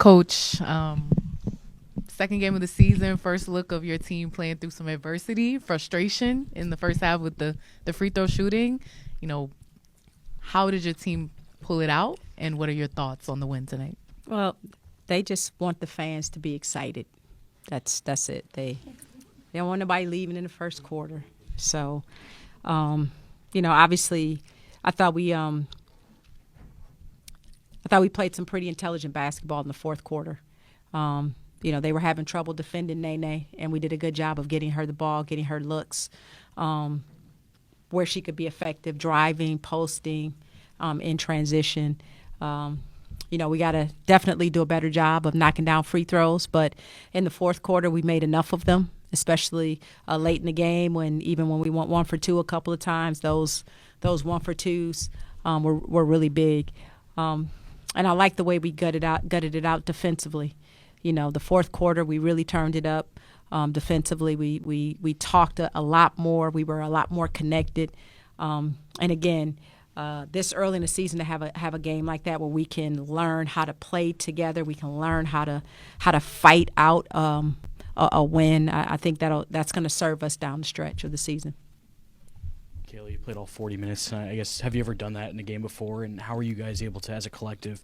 Coach, second game of the season, first look of your team playing through some adversity, frustration in the first half with the free throw shooting. How did your team pull it out, and what are your thoughts on the win tonight? Well, they just want the fans to be excited. That's it. They don't want nobody leaving in the first quarter. So, obviously, I thought we played some pretty intelligent basketball in the fourth quarter. They were having trouble defending Nene, and we did a good job of getting her the ball, getting her looks where she could be effective, driving, posting, in transition. We got to definitely do a better job of knocking down free throws. But in the fourth quarter, we made enough of them, especially late in the game when we went 1 for 2 a couple of times. Those 1 for 2s were really big. And I like the way we gutted it out defensively. The fourth quarter, we really turned it up defensively. We talked a lot more. We were a lot more connected. And again, this early in the season to have a game like that where we can learn how to play together, we can learn how to fight out a win. I think that's going to serve us down the stretch of the season. Kaylah, you played all 40 minutes. I guess, have you ever done that in a game before? And how are you guys able to, as a collective,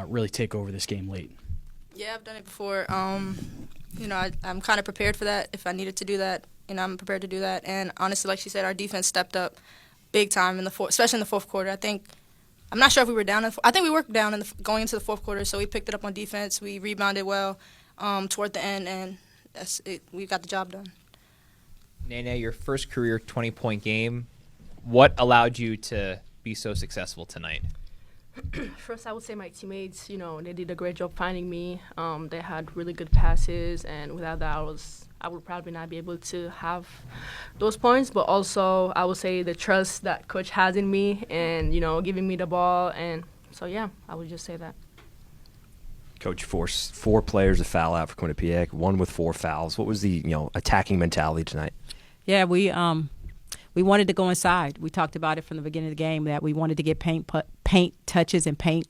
really take over this game late? Yeah, I've done it before. I'm kind of prepared for that. If I needed to do that, I'm prepared to do that. And honestly, like she said, our defense stepped up big time especially in the fourth quarter. I'm not sure if we were down. I think we were down going into the fourth quarter, so we picked it up on defense. We rebounded well toward the end, and that's it. We got the job done. Nene, your first career 20-point game. What allowed you to be so successful tonight? First, I would say my teammates, they did a great job finding me. They had really good passes, and without that, I would probably not be able to have those points. But also, I would say the trust that coach has in me and, giving me the ball. And so, yeah, I would just say that. Coach forced 4 players to foul out for Quinnipiac, 1 with 4 fouls. What was the, attacking mentality tonight? Yeah, we wanted to go inside. We talked about it from the beginning of the game that we wanted to get paint touches and paint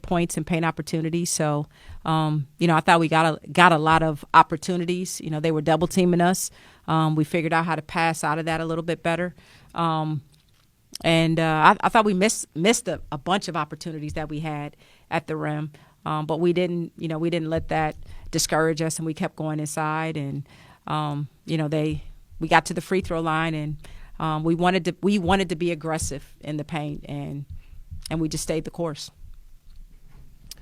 points and paint opportunities. So, I thought we got a lot of opportunities. They were double teaming us. We figured out how to pass out of that a little bit better. I thought we missed a bunch of opportunities that we had at the rim. But we didn't let that discourage us, and we kept going inside. And we got to the free throw line, and we wanted to be aggressive in the paint, and we just stayed the course.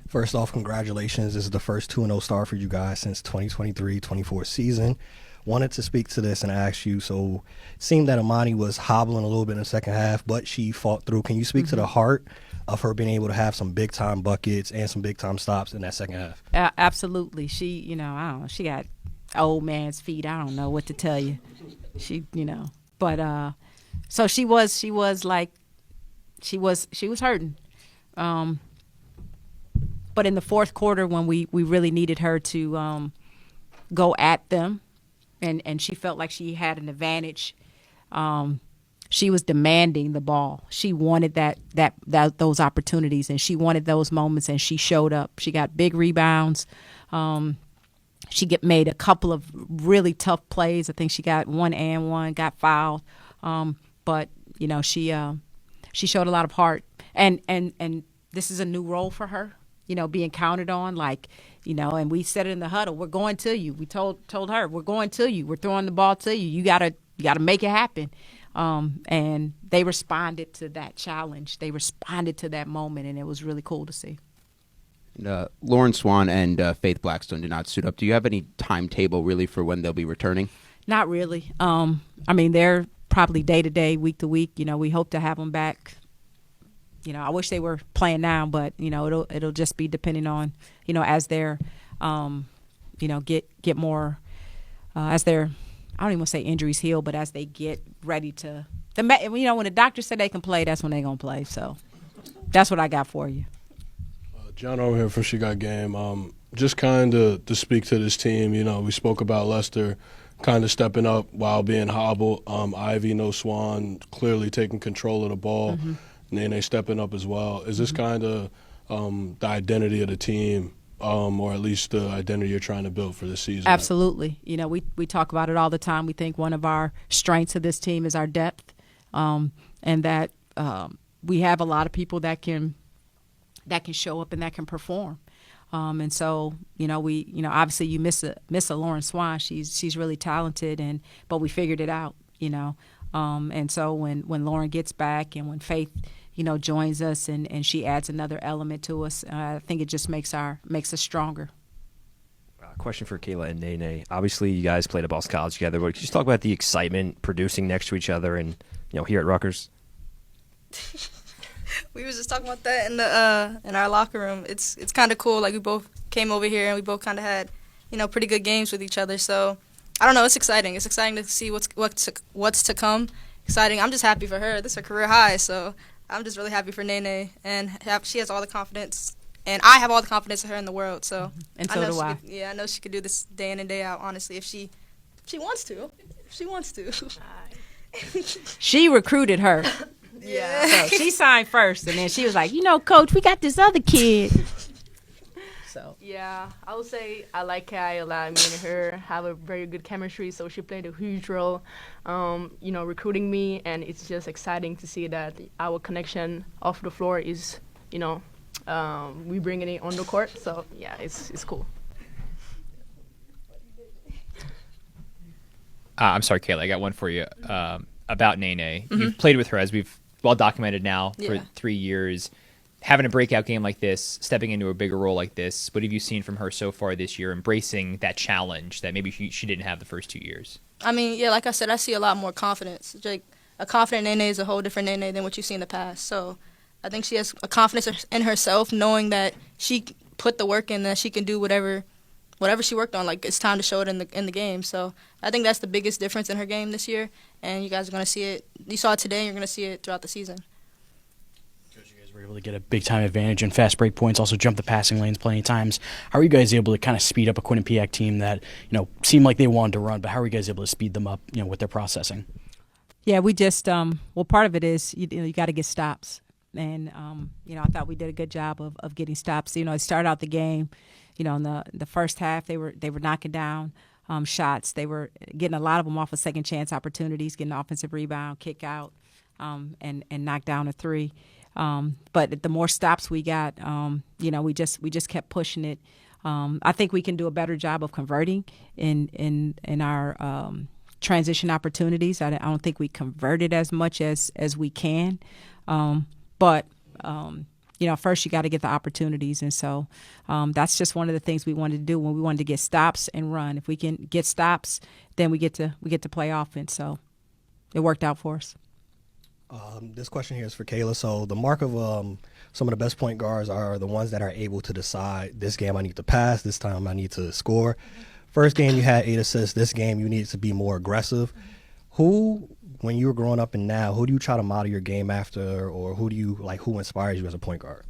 First off, congratulations. This is the first 2-0 start for you guys since 2023-24 season. Wanted to speak to this and ask you, so it seemed that Imani was hobbling a little bit in the second half, but she fought through. Can you speak to the heart of her being able to have some big-time buckets and some big-time stops in that second half? Absolutely. She, I don't know, she got old man's feet. I don't know what to tell you. She, but so she was hurting. But in the fourth quarter, when we really needed her to go at them, and she felt like she had an advantage, she was demanding the ball. She wanted those opportunities, and she wanted those moments, and she showed up. She got big rebounds. She made a couple of really tough plays. I think she got 1 and 1, got fouled. But she showed a lot of heart, and this is a new role for her. Being counted on, and we said it in the huddle. We're going to you. We told her, we're going to you. We're throwing the ball to you. You gotta make it happen. And they responded to that challenge. They responded to that moment, and it was really cool to see. Lauren Swan and Faith Blackstone did not suit up. Do you have any timetable really for when they'll be returning? Not really. They're probably day to day, week to week. We hope to have them back. I wish they were playing now, but it'll just be depending on as they're get more as their, I don't even want to say injuries heal, but as they get ready to when the doctor said they can play, that's when they're gonna play. So that's what I got for you. John over here from She Got Game. Just kind of to speak to this team, we spoke about Lester kind of stepping up while being hobbled. Ivy, no Swan, clearly taking control of the ball. Mm-hmm. Nene stepping up as well. Is this kind of the identity of the team or at least the identity you're trying to build for this season? Absolutely. You know, we talk about it all the time. We think one of our strengths of this team is our depth, and that we have a lot of people that can show up and that can perform. And so, obviously you miss a Lauren Swan. She's really talented, but we figured it out, and so when Lauren gets back and when Faith, joins us and she adds another element to us, I think it just makes us stronger. Question for Kaylah and Nene. Obviously, you guys played at Boston College together, but could you just talk about the excitement producing next to each other and here at Rutgers? We was just talking about that in our locker room. It's kind of cool. Like, we both came over here and we both kind of had pretty good games with each other. So I don't know. It's exciting. It's exciting to see what's to come. Exciting. I'm just happy for her. This is her career high. So I'm just really happy for Nene, and she has all the confidence. And I have all the confidence in her in the world. So and so do I. I know she could do this day in and day out. Honestly, if she wants to, if she wants to. She recruited her. Yeah. So she signed first, and then she was like, Coach, we got this other kid. So yeah, I would say I like Kaylah. Me and her have a very good chemistry, so she played a huge role, recruiting me, and it's just exciting to see that our connection off the floor is, we bring it on the court. So yeah, it's cool. I'm sorry, Kaylah, I got one for you about Nene. Mm-hmm. You've played with her, as we've well documented now, for Yeah. 3 years. Having a breakout game like this, stepping into a bigger role like this, what have you seen from her so far this year, embracing that challenge that maybe she didn't have the first 2 years? I mean, yeah, like I said, I see a lot more confidence. Like, a confident Nene is a whole different Nene than what you see in the past. So I think she has a confidence in herself, knowing that she put the work in, that she can do whatever she worked on. Like, it's time to show it in the game. So I think that's the biggest difference in her game this year, and you guys are going to see it. You saw it today, and you're going to see it throughout the season. Were able to get a big-time advantage and fast break points, also jump the passing lanes plenty of times. How are you guys able to kind of speed up a Quinnipiac team that, seemed like they wanted to run, but how are you guys able to speed them up, with their processing? yeah, we just part of it is you got to get stops, and I thought we did a good job of getting stops. They started out the game, in the first half they were knocking down shots. They were getting a lot of them off of second chance opportunities, getting an offensive rebound, kick out, and knock down a three. But the more stops we got, we just kept pushing it. I think we can do a better job of converting in our transition opportunities. I don't think we converted as much as we can. But first you got to get the opportunities, and so that's just one of the things we wanted to do when we wanted to get stops and run. If we can get stops, then we get to play offense. So it worked out for us. This question here is for Kaylah. So the mark of some of the best point guards are the ones that are able to decide, this game I need to pass, this time I need to score. First game you had 8 assists. This game you need to be more aggressive. Who, when you were growing up and now, who do you try to model your game after, or who inspires you as a point guard?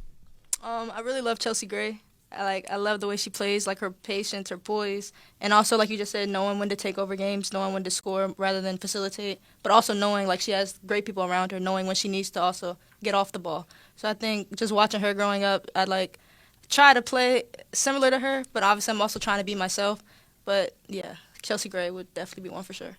I really love Chelsea Gray. I love the way she plays, like her patience, her poise, and also, like you just said, knowing when to take over games, knowing when to score rather than facilitate, but also knowing she has great people around her, knowing when she needs to also get off the ball. So I think just watching her growing up, I'd try to play similar to her, but obviously I'm also trying to be myself. But yeah, Chelsea Gray would definitely be one for sure.